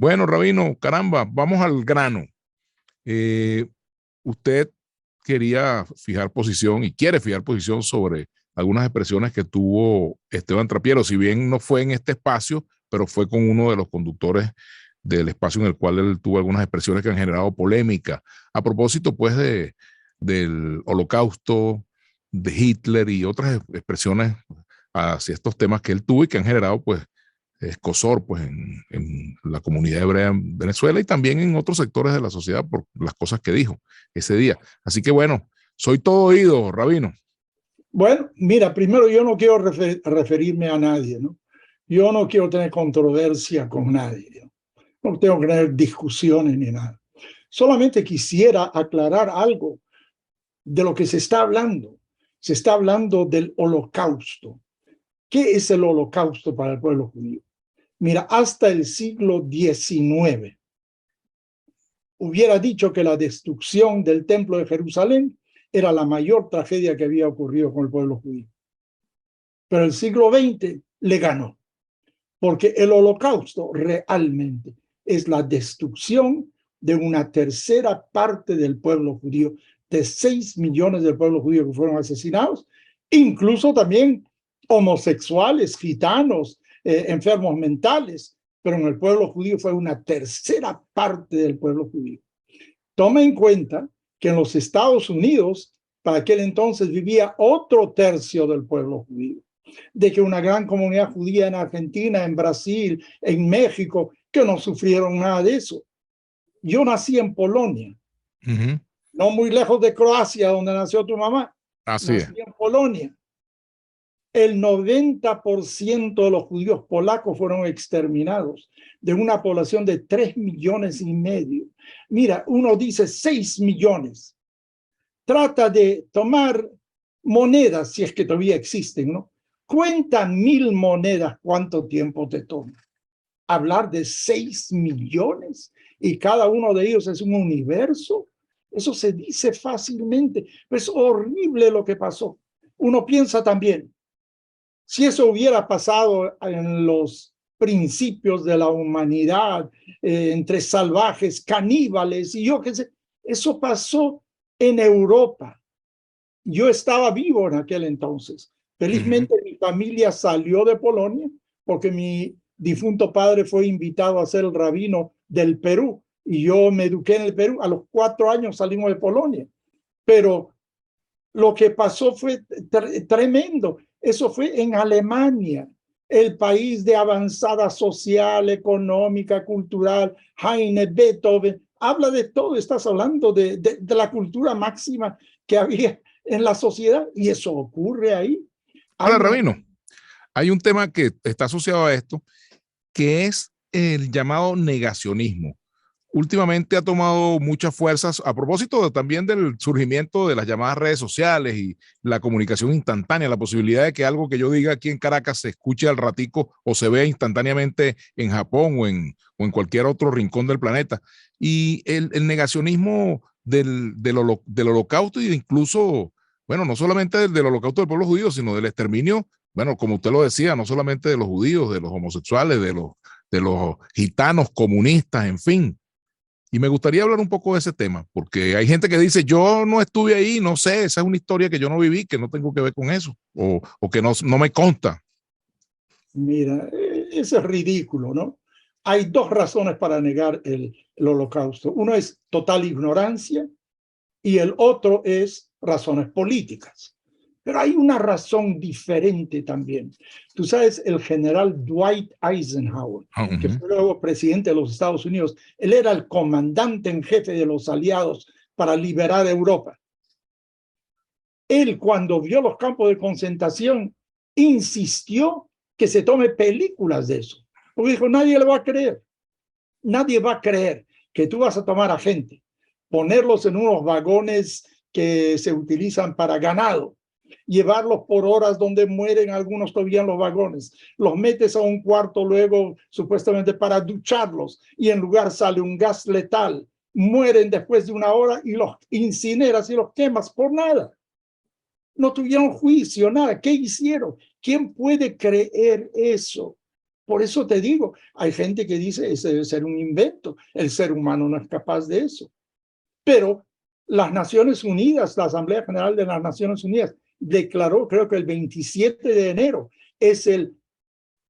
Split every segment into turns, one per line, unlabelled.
Bueno, Rabino, caramba, vamos al grano. Eh, Usted quería fijar posición y quiere fijar posición sobre algunas expresiones que tuvo Esteban Trapiero, si bien no fue en este espacio, pero fue con uno de los conductores del espacio en el cual él tuvo algunas expresiones que han generado polémica. A propósito, pues, del holocausto, de Hitler y otras expresiones hacia estos temas que él tuvo y que han generado, pues, escozor, pues, en la comunidad hebrea en Venezuela y también en otros sectores de la sociedad por las cosas que dijo ese día. Así que bueno, soy todo oído, Rabino.
Bueno, mira, primero yo no quiero referirme a nadie, ¿no? Yo no quiero tener controversia con nadie, ¿no? No tengo que tener discusiones ni nada. Solamente quisiera aclarar algo de lo que se está hablando. Se está hablando del holocausto. ¿Qué es el holocausto para el pueblo judío? Mira, hasta el siglo XIX hubiera dicho que la destrucción del templo de Jerusalén era la mayor tragedia que había ocurrido con el pueblo judío. Pero el siglo XX le ganó, porque el holocausto realmente es la destrucción de una tercera parte del pueblo judío, de 6 millones del pueblo judío que fueron asesinados, incluso también homosexuales, gitanos, enfermos mentales, pero en el pueblo judío fue una tercera parte del pueblo judío. Toma en cuenta que en los Estados Unidos, para aquel entonces vivía otro tercio del pueblo judío, de que una gran comunidad judía en Argentina, en Brasil, en México, que no sufrieron nada de eso. Yo nací en Polonia, no muy lejos de Croacia, donde nació tu mamá.
Así es.
Nací en Polonia. El 90% de los judíos polacos fueron exterminados de una población de 3,5 millones. Mira, uno dice 6 millones. Trata de tomar monedas, si es que todavía existen, ¿no? Cuenta 1,000 monedas, ¿cuánto tiempo te toma? Hablar de 6 millones y cada uno de ellos es un universo. Eso se dice fácilmente. Es horrible lo que pasó. Uno piensa también, si eso hubiera pasado en los principios de la humanidad, entre salvajes, caníbales, y yo qué sé, eso pasó en Europa. Yo estaba vivo en aquel entonces. Felizmente mi familia salió de Polonia porque mi difunto padre fue invitado a ser el rabino del Perú y yo me eduqué en el Perú. A los 4 años salimos de Polonia. Pero lo que pasó fue tremendo. Eso fue en Alemania, el país de avanzada social, económica, cultural. Heine, Beethoven, habla de todo. Estás hablando de la cultura máxima que había en la sociedad y eso ocurre ahí.
Ahora, Rabino, hay un tema que está asociado a esto, que es el llamado negacionismo. Últimamente ha tomado muchas fuerzas a propósito también del surgimiento de las llamadas redes sociales y la comunicación instantánea, la posibilidad de que algo que yo diga aquí en Caracas se escuche al ratico o se vea instantáneamente en Japón o en cualquier otro rincón del planeta. Y el negacionismo del holocausto e incluso, bueno, no solamente del holocausto del pueblo judío, sino del exterminio, bueno, como usted lo decía, no solamente de los judíos, de los homosexuales, de los gitanos, comunistas, en fin. Y me gustaría hablar un poco de ese tema, porque hay gente que dice, yo no estuve ahí, no sé, esa es una historia que yo no viví, que no tengo que ver con eso, o que no me consta.
Mira, eso es ridículo, ¿no? Hay 2 razones para negar el holocausto. Uno es total ignorancia y el otro es razones políticas. Pero hay una razón diferente también. Tú sabes, el general Dwight Eisenhower, que fue luego presidente de los Estados Unidos, él era el comandante en jefe de los aliados para liberar Europa. Él, cuando vio los campos de concentración, insistió que se tome películas de eso. Porque dijo, nadie le va a creer. Nadie va a creer que tú vas a tomar a gente, ponerlos en unos vagones que se utilizan para ganado, llevarlos por horas donde mueren algunos todavía en los vagones, los metes a un cuarto luego supuestamente para ducharlos y en lugar sale un gas letal, mueren después de 1 hora y los incineras y los quemas por nada. No tuvieron juicio, nada. ¿Qué hicieron? ¿Quién puede creer eso? Por eso te digo, hay gente que dice, ese debe ser un invento, el ser humano no es capaz de eso. Pero las Naciones Unidas, la Asamblea General de las Naciones Unidas, declaró, creo que el 27 de enero, es el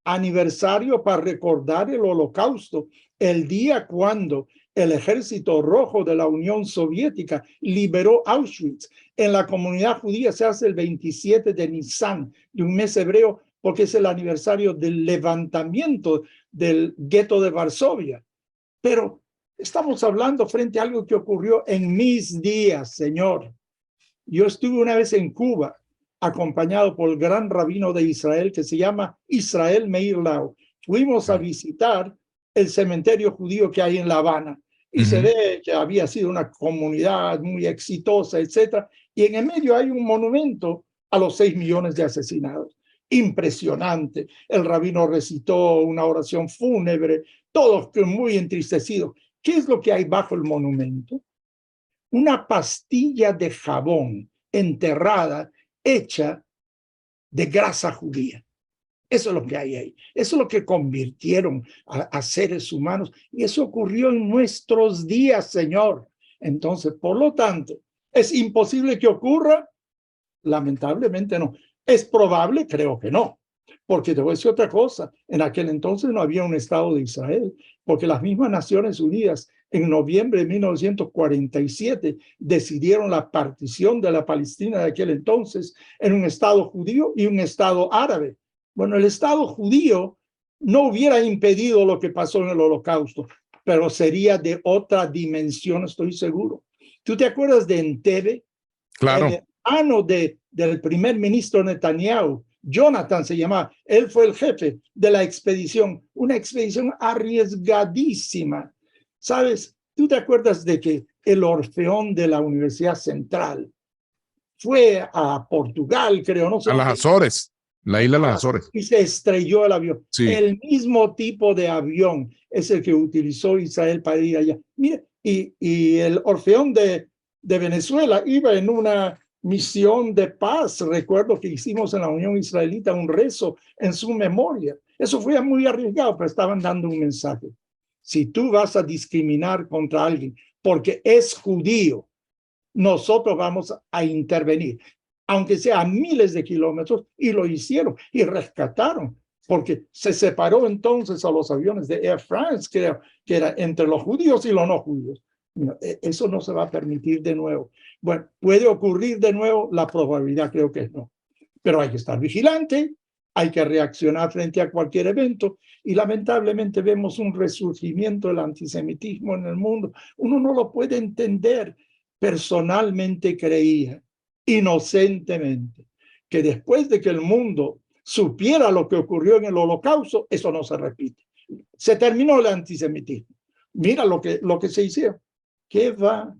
aniversario para recordar el Holocausto, el día cuando el Ejército Rojo de la Unión Soviética liberó Auschwitz. En la comunidad judía se hace el 27 de Nisan, de un mes hebreo, porque es el aniversario del levantamiento del gueto de Varsovia. Pero estamos hablando frente a algo que ocurrió en mis días, Señor. Yo estuve una vez en Cuba, acompañado por el gran rabino de Israel, que se llama Israel Meir Lau. Fuimos a visitar el cementerio judío que hay en La Habana, y se ve que había sido una comunidad muy exitosa, etcétera, y en el medio hay un monumento a los 6 millones de asesinados. Impresionante. El rabino recitó una oración fúnebre, todos muy entristecidos. ¿Qué es lo que hay bajo el monumento? Una pastilla de jabón enterrada, hecha de grasa judía. Eso es lo que hay ahí. Eso es lo que convirtieron a seres humanos. Y eso ocurrió en nuestros días, Señor. Entonces, por lo tanto, ¿es imposible que ocurra? Lamentablemente no. ¿Es probable? Creo que no. Porque te voy a decir otra cosa. En aquel entonces no había un Estado de Israel, porque las mismas Naciones Unidas en noviembre de 1947 decidieron la partición de la Palestina de aquel entonces en un Estado judío y un Estado árabe. Bueno, el Estado judío no hubiera impedido lo que pasó en el Holocausto, pero sería de otra dimensión, estoy seguro. ¿Tú te acuerdas de Entebbe?
Claro.
El hermano del primer ministro Netanyahu, Jonathan se llamaba, él fue el jefe de la expedición, una expedición arriesgadísima. ¿Sabes? ¿Tú te acuerdas de que el Orfeón de la Universidad Central fue a Portugal, creo, no sé?
A las Azores, la isla de las Azores.
Y se estrelló el avión.
Sí.
El mismo tipo de avión es el que utilizó Israel para ir allá. Mira, y el Orfeón de Venezuela iba en una misión de paz. Recuerdo que hicimos en la Unión Israelita un rezo en su memoria. Eso fue muy arriesgado, pero estaban dando un mensaje. Si tú vas a discriminar contra alguien porque es judío, nosotros vamos a intervenir, aunque sea a miles de kilómetros, y lo hicieron y rescataron, porque se separó entonces a los aviones de Air France, creo que era entre los judíos y los no judíos. No, eso no se va a permitir de nuevo. Bueno, ¿puede ocurrir de nuevo? La probabilidad creo que es no. Pero hay que estar vigilante, hay que reaccionar frente a cualquier evento, y lamentablemente vemos un resurgimiento del antisemitismo en el mundo. Uno no lo puede entender. Personalmente creía, inocentemente, que después de que el mundo supiera lo que ocurrió en el Holocausto, eso no se repite. Se terminó el antisemitismo. Mira lo que se hicieron. ¿Qué va?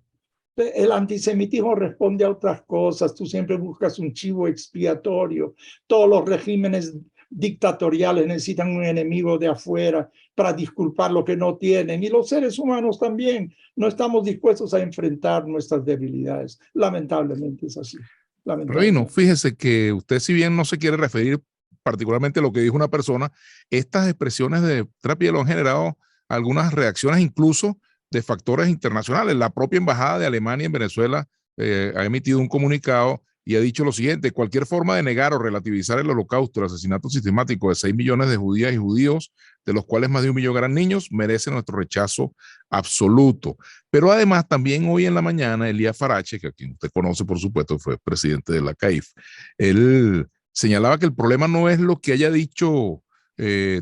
El antisemitismo responde a otras cosas. Tú siempre buscas un chivo expiatorio. Todos los regímenes dictatoriales necesitan un enemigo de afuera para disculpar lo que no tienen. Y los seres humanos también no estamos dispuestos a enfrentar nuestras debilidades. Lamentablemente es así.
Reino, fíjese que usted, si bien no se quiere referir particularmente a lo que dijo una persona, estas expresiones de Trappier han generado algunas reacciones incluso de factores internacionales. La propia embajada de Alemania en Venezuela ha emitido un comunicado y ha dicho lo siguiente: cualquier forma de negar o relativizar el holocausto, el asesinato sistemático de 6 millones de judías y judíos, de los cuales más de 1 millón eran niños, merece nuestro rechazo absoluto. Pero además también hoy en la mañana Elías Farache, que a quien usted conoce por supuesto, fue presidente de la CAIF, él señalaba que el problema no es lo que haya dicho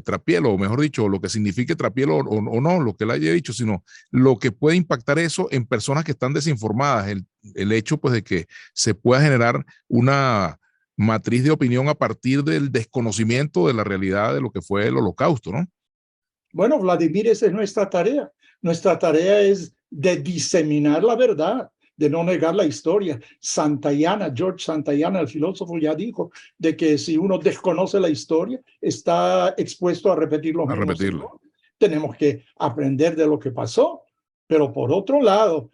Trappier, o mejor dicho, lo que signifique Trappier o no, lo que él haya dicho, sino lo que puede impactar eso en personas que están desinformadas, el hecho pues de que se pueda generar una matriz de opinión a partir del desconocimiento de la realidad de lo que fue el Holocausto, ¿no?
Bueno, Vladimir, esa es nuestra tarea. Nuestra tarea es de diseminar la verdad, de no negar la historia. George Santayana, el filósofo, ya dijo de que si uno desconoce la historia, está expuesto a repetir los mismos errores. Tenemos que aprender de lo que pasó, pero por otro lado,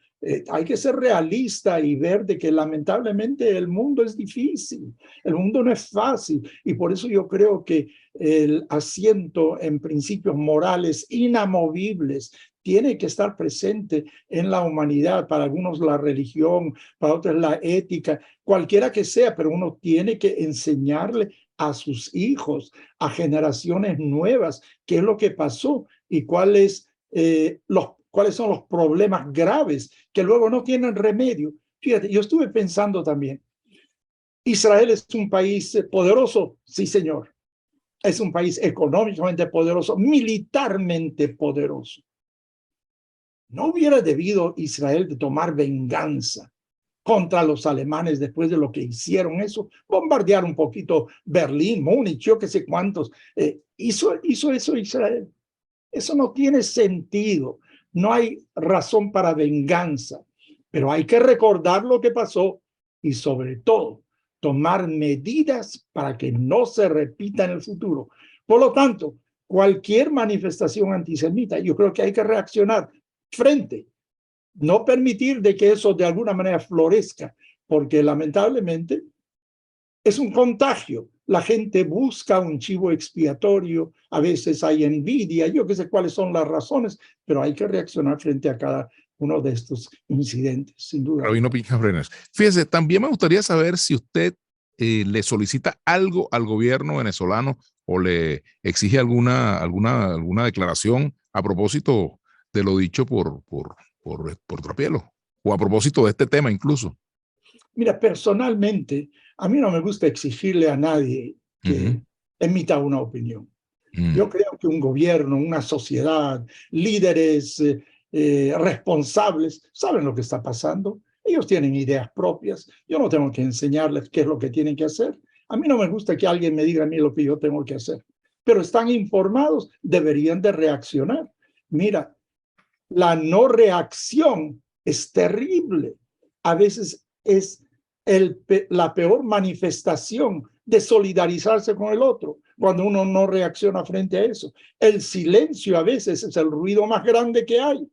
Hay que ser realista y ver de que lamentablemente el mundo es difícil, el mundo no es fácil, y por eso yo creo que el asiento en principios morales inamovibles tiene que estar presente en la humanidad, para algunos la religión, para otros la ética, cualquiera que sea, pero uno tiene que enseñarle a sus hijos, a generaciones nuevas, qué es lo que pasó y cuáles son los problemas graves que luego no tienen remedio. Fíjate, yo estuve pensando también, Israel es un país poderoso, sí señor, es un país económicamente poderoso, militarmente poderoso. ¿No hubiera debido Israel de tomar venganza contra los alemanes después de lo que hicieron eso? Bombardear un poquito Berlín, Múnich, yo qué sé cuántos. Hizo eso Israel. Eso no tiene sentido. No hay razón para venganza. Pero hay que recordar lo que pasó y sobre todo tomar medidas para que no se repita en el futuro. Por lo tanto, cualquier manifestación antisemita, yo creo que hay que reaccionar frente, no permitir de que eso de alguna manera florezca, porque lamentablemente es un contagio. La gente busca un chivo expiatorio, a veces hay envidia, yo qué sé cuáles son las razones, pero hay que reaccionar frente a cada uno de estos incidentes, sin duda.
Rabino Pinjas Brenes, fíjese, también me gustaría saber si usted le solicita algo al gobierno venezolano o le exige alguna declaración a propósito de lo dicho por Trapielo, o a propósito de este tema incluso.
Mira, personalmente, a mí no me gusta exigirle a nadie que emita una opinión. Yo creo que un gobierno, una sociedad, líderes responsables saben lo que está pasando. Ellos tienen ideas propias. Yo no tengo que enseñarles qué es lo que tienen que hacer. A mí no me gusta que alguien me diga a mí lo que yo tengo que hacer. Pero están informados, deberían de reaccionar. Mira, la no reacción es terrible. A veces es la peor manifestación de solidarizarse con el otro, cuando uno no reacciona frente a eso. El silencio a veces es el ruido más grande que hay.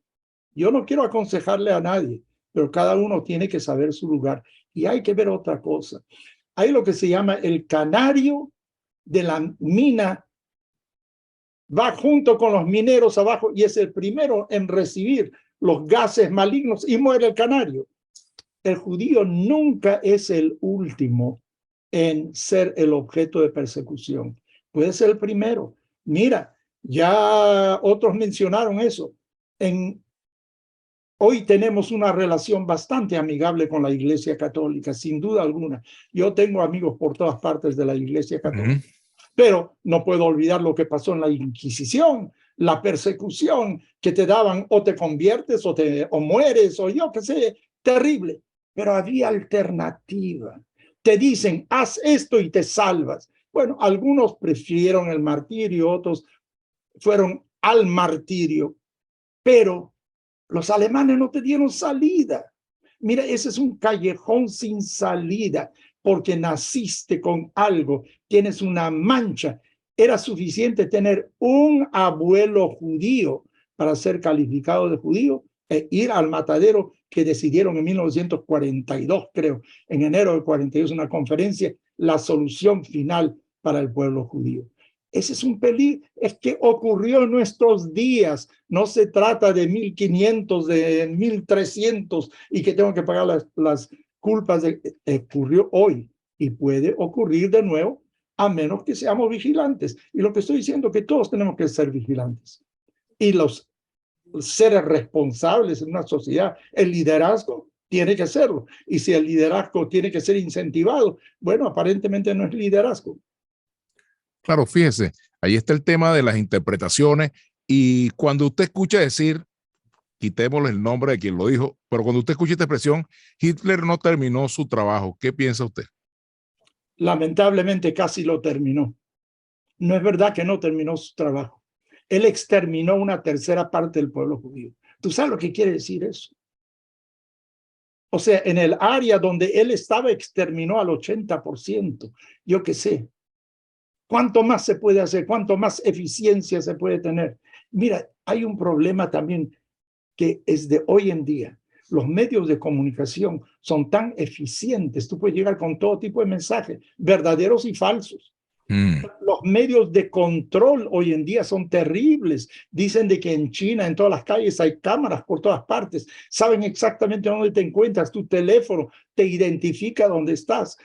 Yo no quiero aconsejarle a nadie, pero cada uno tiene que saber su lugar. Y hay que ver otra cosa. Hay lo que se llama el canario de la mina. Va junto con los mineros abajo y es el primero en recibir los gases malignos y muere el canario. El judío nunca es el último en ser el objeto de persecución. Puede ser el primero. Mira, ya otros mencionaron eso. Hoy tenemos una relación bastante amigable con la Iglesia Católica, sin duda alguna. Yo tengo amigos por todas partes de la Iglesia Católica. Pero no puedo olvidar lo que pasó en la Inquisición, la persecución que te daban, o te conviertes o mueres, o yo qué sé, terrible. Pero había alternativa. Te dicen, haz esto y te salvas. Bueno, algunos prefirieron el martirio, otros fueron al martirio, pero los alemanes no te dieron salida. Mira, ese es un callejón sin salida, porque naciste con algo, tienes una mancha. Era suficiente tener un abuelo judío para ser calificado de judío e ir al matadero que decidieron en 1942, creo, en enero del 42, una conferencia, la solución final para el pueblo judío. Ese es un peligro, es que ocurrió en nuestros días. No se trata de 1500, de 1300 y que tengo que pagar las culpas. Ocurrió hoy y puede ocurrir de nuevo a menos que seamos vigilantes. Y lo que estoy diciendo es que todos tenemos que ser vigilantes. Y los seres responsables en una sociedad, el liderazgo tiene que serlo. Y si el liderazgo tiene que ser incentivado, bueno, aparentemente no es liderazgo.
Claro, fíjese, ahí está el tema de las interpretaciones y cuando usted escucha decir, quitémosle el nombre de quien lo dijo, pero cuando usted escucha esta expresión, Hitler no terminó su trabajo, ¿qué piensa usted?
Lamentablemente casi lo terminó. No es verdad que no terminó su trabajo. Él exterminó una tercera parte del pueblo judío. ¿Tú sabes lo que quiere decir eso? O sea, en el área donde él estaba exterminó al 80%. Yo qué sé. ¿Cuánto más se puede hacer? ¿Cuánto más eficiencia se puede tener? Mira, hay un problema también que es de hoy en día. los medios de comunicación son tan eficientes, tú puedes llegar con todo tipo de mensajes, verdaderos y falsos. Los medios de control hoy en día son terribles. Dicen de que en China, en todas las calles, hay cámaras por todas partes. Saben exactamente dónde te encuentras. Tu teléfono te identifica dónde estás.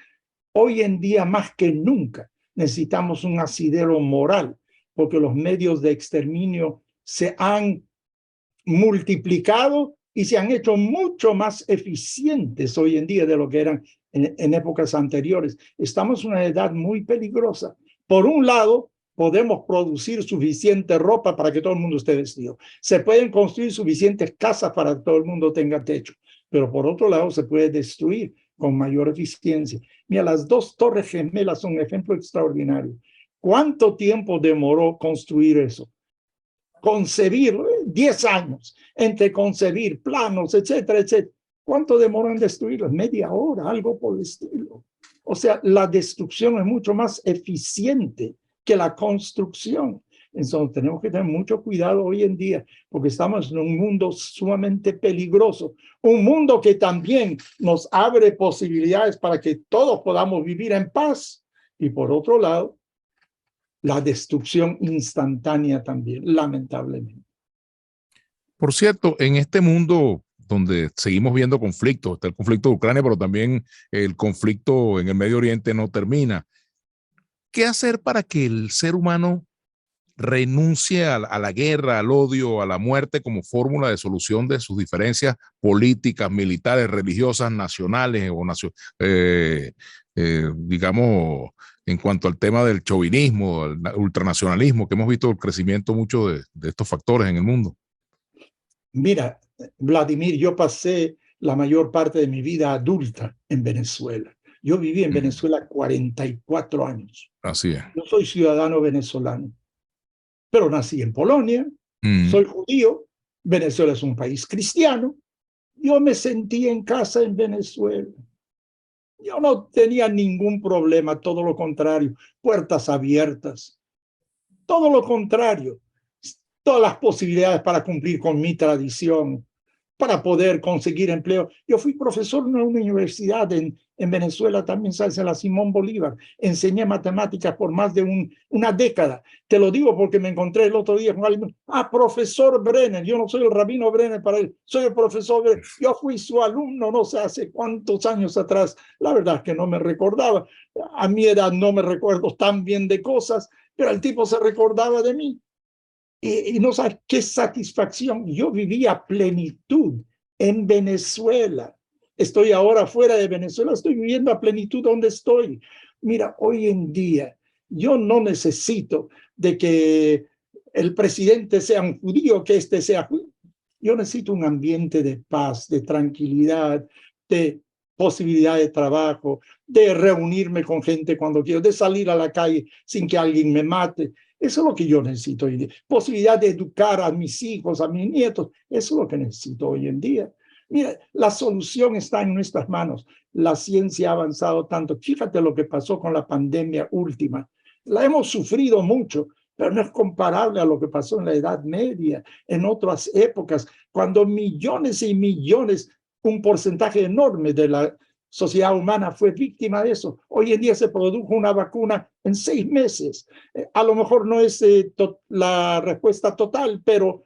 Hoy en día, más que nunca, necesitamos un asidero moral, porque los medios de exterminio se han multiplicado y se han hecho mucho más eficientes hoy en día de lo que eran en épocas anteriores. Estamos en una edad muy peligrosa. Por un lado, podemos producir suficiente ropa para que todo el mundo esté vestido. Se pueden construir suficientes casas para que todo el mundo tenga techo. Pero por otro lado, se puede destruir con mayor eficiencia. Mira, las dos torres gemelas son un ejemplo extraordinario. ¿Cuánto tiempo demoró construir eso? Concebir, 10 años, entre concebir planos, etcétera, etcétera. ¿Cuánto demoró en destruirlos? Media hora, algo por el estilo. O sea, la destrucción es mucho más eficiente que la construcción. Entonces, tenemos que tener mucho cuidado hoy en día, porque estamos en un mundo sumamente peligroso. Un mundo que también nos abre posibilidades para que todos podamos vivir en paz. Y por otro lado, la destrucción instantánea también, lamentablemente.
Por cierto, en este mundo donde seguimos viendo conflictos, está el conflicto de Ucrania, pero también el conflicto en el Medio Oriente no termina. ¿Qué hacer para que el ser humano renuncie a la guerra, al odio, a la muerte como fórmula de solución de sus diferencias políticas, militares, religiosas, nacionales o digamos, en cuanto al tema del chauvinismo, el ultranacionalismo, que hemos visto el crecimiento mucho de estos factores en el mundo?
Mira, Vladimir, yo pasé la mayor parte de mi vida adulta en Venezuela. Yo viví en Venezuela 44 años.
Así es.
Yo soy ciudadano venezolano, pero nací en Polonia, soy judío, Venezuela es un país cristiano. Yo me sentí en casa en Venezuela. Yo no tenía ningún problema, todo lo contrario, puertas abiertas, todo lo contrario, todas las posibilidades para cumplir con mi tradición, para poder conseguir empleo. Yo fui profesor en una universidad en Venezuela, también sabes, en la Simón Bolívar. Enseñé matemáticas por más de una década. Te lo digo porque me encontré el otro día con alguien. Profesor Brenner. Yo no soy el rabino Brenner para él, soy el profesor Brenner. Yo fui su alumno no sé hace cuántos años atrás. La verdad es que no me recordaba. A mi edad no me recuerdo tan bien de cosas, pero el tipo se recordaba de mí. Y no sabes qué satisfacción. Yo vivía plenitud en Venezuela. Estoy ahora fuera de Venezuela, estoy viviendo a plenitud donde estoy. Mira, hoy en día yo no necesito de que el presidente sea un judío, que este sea judío. Yo necesito un ambiente de paz, de tranquilidad, de posibilidad de trabajo, de reunirme con gente cuando quiero, de salir a la calle sin que alguien me mate. Eso es lo que yo necesito hoy en día. Posibilidad de educar a mis hijos, a mis nietos. Eso es lo que necesito hoy en día. Mira, la solución está en nuestras manos. La ciencia ha avanzado tanto. Fíjate lo que pasó con la pandemia última. La hemos sufrido mucho, pero no es comparable a lo que pasó en la Edad Media, en otras épocas, cuando millones y millones, un porcentaje enorme de la sociedad humana fue víctima de eso. Hoy en día se produjo una vacuna en 6 meses. A lo mejor no es la respuesta total, pero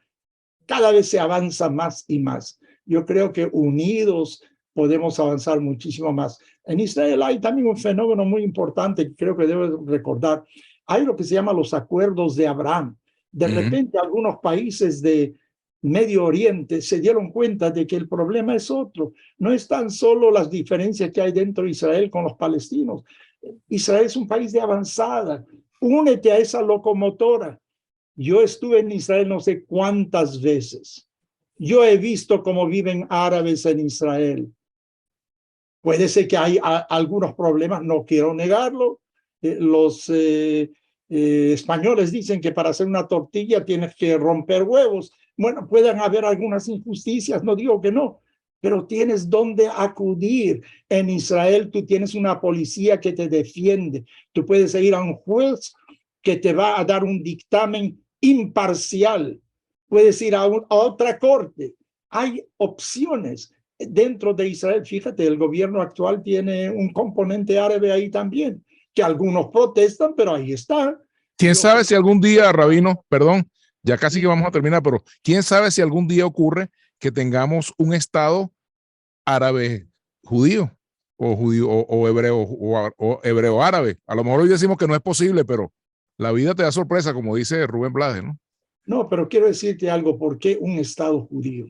cada vez se avanza más y más. Yo creo que unidos podemos avanzar muchísimo más. En Israel hay también un fenómeno muy importante que creo que debes recordar. Hay lo que se llama los acuerdos de Abraham. De repente algunos países de Medio Oriente se dieron cuenta de que el problema es otro. No es tan solo las diferencias que hay dentro de Israel con los palestinos. Israel es un país de avanzada. Únete a esa locomotora. Yo estuve en Israel no sé cuántas veces. Yo he visto cómo viven árabes en Israel. Puede ser que hay algunos problemas, no quiero negarlo. Los españoles dicen que para hacer una tortilla tienes que romper huevos. Bueno, pueden haber algunas injusticias, no digo que no, pero tienes dónde acudir. En Israel tú tienes una policía que te defiende. Tú puedes ir a un juez que te va a dar un dictamen imparcial. Puedes ir a otra corte. Hay opciones. dentro de Israel, fíjate, el gobierno actual tiene un componente árabe ahí también, que algunos protestan, pero ahí está.
¿Quién sabe si algún día, Rabino, perdón, ya casi que vamos a terminar, pero quién sabe si algún día ocurre que tengamos un Estado árabe judío o hebreo o hebreo árabe? A lo mejor hoy decimos que no es posible, pero la vida te da sorpresa, como dice Rubén Blades, ¿no?
No, pero quiero decirte algo, ¿por qué un Estado judío?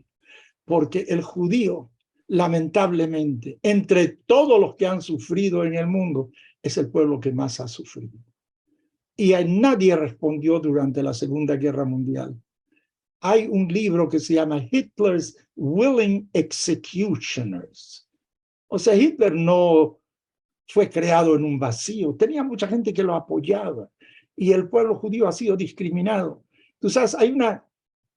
Porque el judío, lamentablemente, entre todos los que han sufrido en el mundo, es el pueblo que más ha sufrido. Y a nadie respondió durante la Segunda Guerra Mundial. Hay un libro que se llama Hitler's Willing Executioners. O sea, Hitler no fue creado en un vacío. Tenía mucha gente que lo apoyaba. Y el pueblo judío ha sido discriminado. Tú sabes, hay una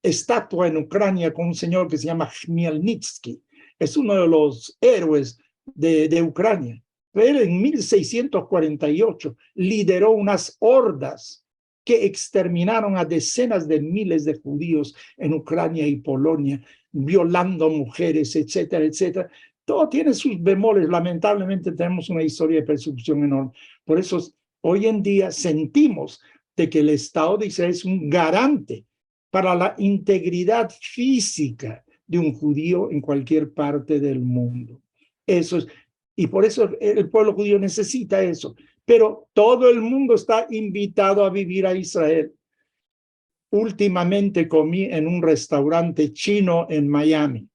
estatua en Ucrania con un señor que se llama Khmelnytsky. Es uno de los héroes de Ucrania. Él en 1648 lideró unas hordas que exterminaron a decenas de miles de judíos en Ucrania y Polonia, violando mujeres, etcétera, etcétera. Todo tiene sus bemoles. Lamentablemente tenemos una historia de persecución enorme. Por eso hoy en día sentimos de que el Estado de Israel es un garante para la integridad física de un judío en cualquier parte del mundo. Eso es, y por eso el pueblo judío necesita eso. Pero todo el mundo está invitado a vivir a Israel. Últimamente comí en un restaurante chino en Miami.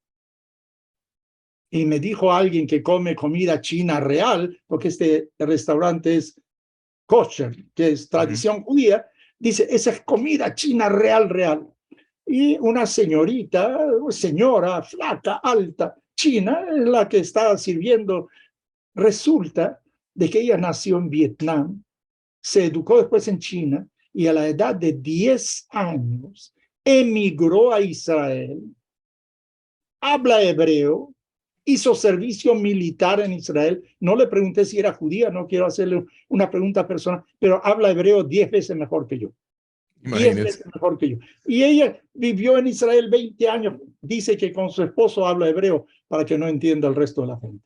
Y me dijo alguien que come comida china real, porque este restaurante es kosher, que es tradición judía, dice, esa es comida china real, real. Y una señora flaca, alta, china, es la que estaba sirviendo. Resulta de que ella nació en Vietnam, se educó después en China y a la edad de 10 años emigró a Israel, habla hebreo, hizo servicio militar en Israel. No le pregunté si era judía, no quiero hacerle una pregunta personal, pero habla hebreo 10 veces mejor que yo. 10 veces mejor que yo. Y ella vivió en Israel 20 años. Dice que con su esposo habla hebreo para que no entienda el resto de la gente.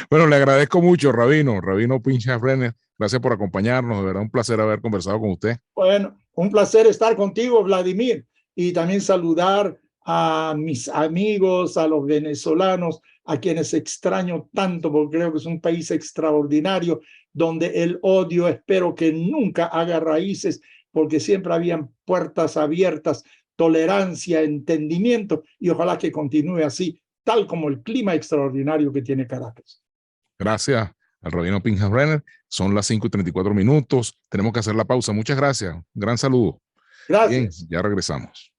Bueno, le agradezco mucho, Rabino Pinchas Brenner. Gracias por acompañarnos. De verdad, un placer haber conversado con usted.
Bueno, un placer estar contigo, Vladimir. Y también saludar a mis amigos, a los venezolanos, a quienes extraño tanto, porque creo que es un país extraordinario, donde el odio espero que nunca haga raíces, porque siempre habían puertas abiertas, tolerancia, entendimiento, y ojalá que continúe así, tal como el clima extraordinario que tiene Caracas.
Gracias al Rabino Pinchas Brenner. Son las 5:34. Tenemos que hacer la pausa. Muchas gracias. Un gran saludo.
Gracias.
Bien, ya regresamos.